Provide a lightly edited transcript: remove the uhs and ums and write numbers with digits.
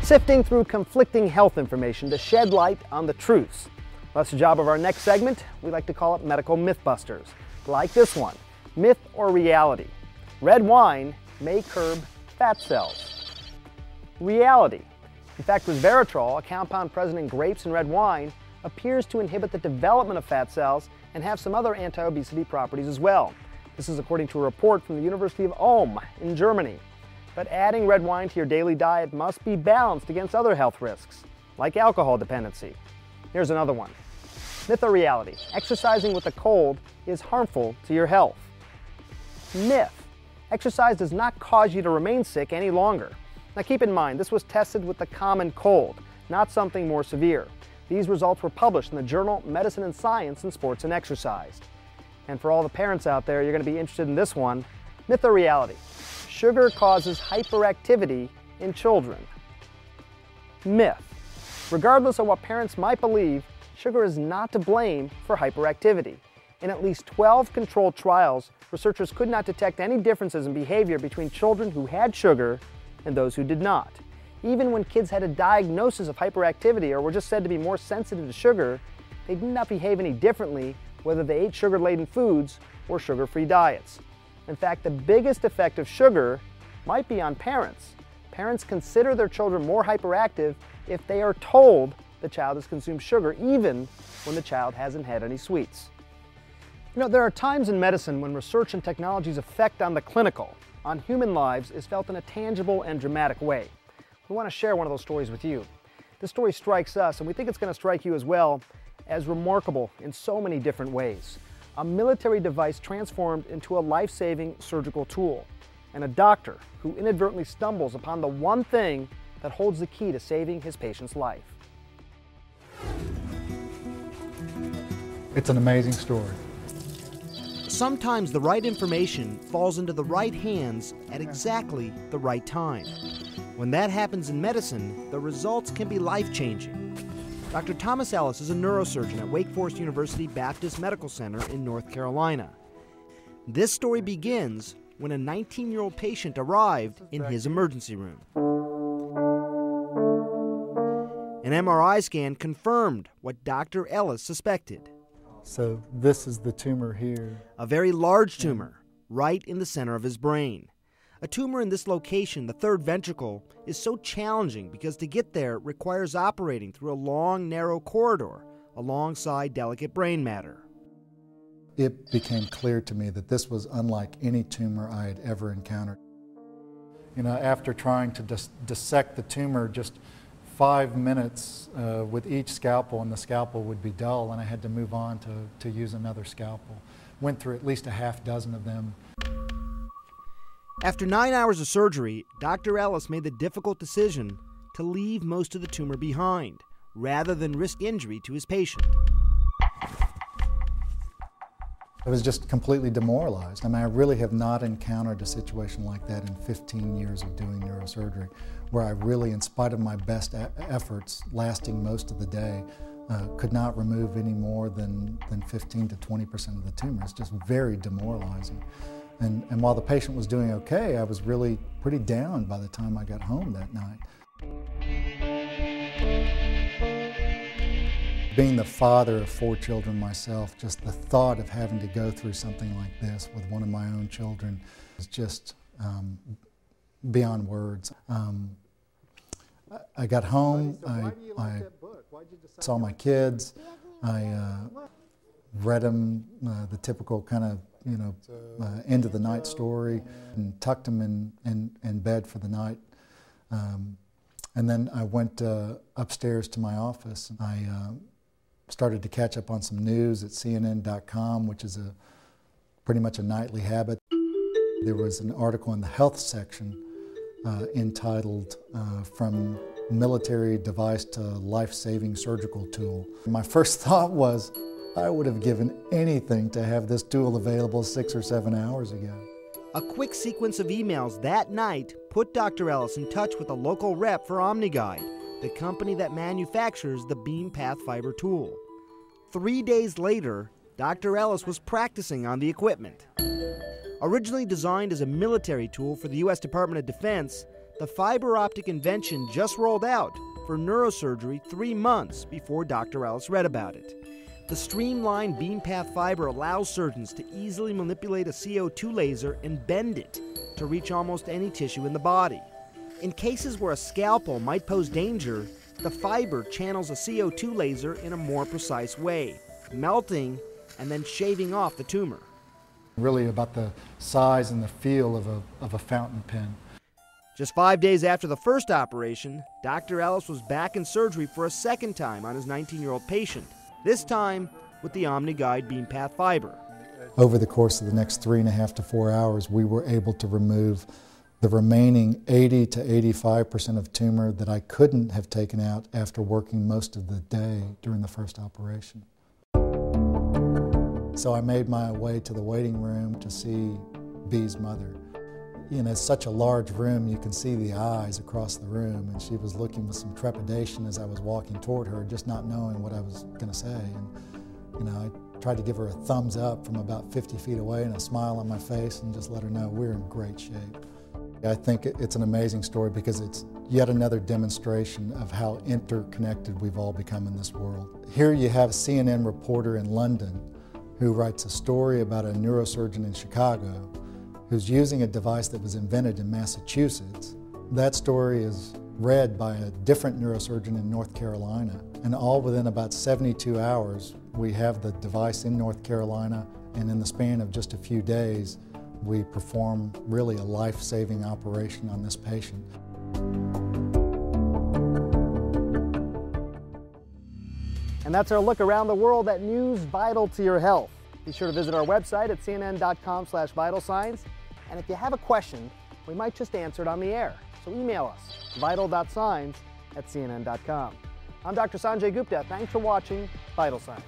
sifting through conflicting health information to shed light on the truths. That's the job of our next segment. We like to call it Medical Mythbusters. Like this one, myth or reality? Red wine may curb fat cells. Reality. In fact, resveratrol, a compound present in grapes and red wine, appears to inhibit the development of fat cells and have some other anti-obesity properties as well. This is according to a report from the University of Ulm in Germany. But adding red wine to your daily diet must be balanced against other health risks, like alcohol dependency. Here's another one. Myth or reality? Exercising with a cold is harmful to your health. Myth. Exercise does not cause you to remain sick any longer. Now keep in mind, this was tested with the common cold, not something more severe. These results were published in the journal Medicine and Science in Sports and Exercise. And for all the parents out there, you're going to be interested in this one. Myth or reality? Sugar causes hyperactivity in children. Myth. Regardless of what parents might believe, sugar is not to blame for hyperactivity. In at least 12 controlled trials, researchers could not detect any differences in behavior between children who had sugar and those who did not. Even when kids had a diagnosis of hyperactivity or were just said to be more sensitive to sugar, they did not behave any differently whether they ate sugar-laden foods or sugar-free diets. In fact, the biggest effect of sugar might be on parents. Parents consider their children more hyperactive if they are told the child has consumed sugar, even when the child hasn't had any sweets. You know, there are times in medicine when research and technology's effect on the clinical, on human lives, is felt in a tangible and dramatic way. We want to share one of those stories with you. This story strikes us, and we think it's going to strike you as well, as remarkable in so many different ways. A military device transformed into a life-saving surgical tool, and a doctor who inadvertently stumbles upon the one thing that holds the key to saving his patient's life. It's an amazing story. Sometimes the right information falls into the right hands at exactly the right time. When that happens in medicine, the results can be life-changing. Dr. Thomas Ellis is a neurosurgeon at Wake Forest University Baptist Medical Center in North Carolina. This story begins when a 19-year-old patient arrived in his emergency room. An MRI scan confirmed what Dr. Ellis suspected. So this is the tumor here. A very large tumor, right in the center of his brain. A tumor in this location, the third ventricle, is so challenging because to get there requires operating through a long, narrow corridor alongside delicate brain matter. It became clear to me that this was unlike any tumor I had ever encountered. You know, after trying to dissect the tumor, just 5 minutes with each scalpel, and the scalpel would be dull, and I had to move on to use another scalpel. Went through at least a half dozen of them. After 9 hours of surgery, Dr. Ellis made the difficult decision to leave most of the tumor behind, rather than risk injury to his patient. I was just completely demoralized. I mean, I really have not encountered a situation like that in 15 years of doing neurosurgery, where I really, in spite of my best efforts lasting most of the day, could not remove any more than 15 to 20% of the tumor. It's just very demoralizing. And while the patient was doing okay, I was really pretty down by the time I got home that night. Being the father of 4 children myself, just the thought of having to go through something like this with one of my own children is just beyond words. I got home, I saw my kids, I read them the typical kind of end of the night story, and tucked them in bed for the night. And then I went upstairs to my office. I started to catch up on some news at CNN.com, which is pretty much a nightly habit. There was an article in the health section entitled From Military Device to Life-Saving Surgical Tool. My first thought was, I would have given anything to have this tool available 6 or 7 hours ago. A quick sequence of emails that night put Dr. Ellis in touch with a local rep for OmniGuide, the company that manufactures the BeamPath fiber tool. 3 days later, Dr. Ellis was practicing on the equipment. Originally designed as a military tool for the U.S. Department of Defense, The fiber optic invention just rolled out for neurosurgery 3 months before Dr. Ellis read about it. The streamlined beam path fiber allows surgeons to easily manipulate a CO2 laser and bend it to reach almost any tissue in the body. In cases where a scalpel might pose danger, the fiber channels a CO2 laser in a more precise way, melting and then shaving off the tumor. Really about the size and the feel of a fountain pen. Just 5 days after the first operation, Dr. Ellis was back in surgery for a second time on his 19-year-old patient, this time with the OmniGuide beam path fiber. Over the course of the next 3.5 to 4 hours, we were able to remove the remaining 80 to 85% of tumor that I couldn't have taken out after working most of the day during the first operation. So I made my way to the waiting room to see Bee's mother. You know, it's such a large room, you can see the eyes across the room, and she was looking with some trepidation as I was walking toward her, just not knowing what I was going to say. And, you know, I tried to give her a thumbs up from about 50 feet away and a smile on my face and just let her know we're in great shape. I think it's an amazing story because it's yet another demonstration of how interconnected we've all become in this world. Here you have a CNN reporter in London who writes a story about a neurosurgeon in Chicago who's using a device that was invented in Massachusetts. That story is read by a different neurosurgeon in North Carolina, and all within about 72 hours, we have the device in North Carolina, and in the span of just a few days, we perform really a life-saving operation on this patient. And that's our look around the world at news vital to your health. Be sure to visit our website at cnn.com/vitalsigns. And if you have a question, we might just answer it on the air. So email us, vital.signs@cnn.com. I'm Dr. Sanjay Gupta. Thanks for watching Vital Signs.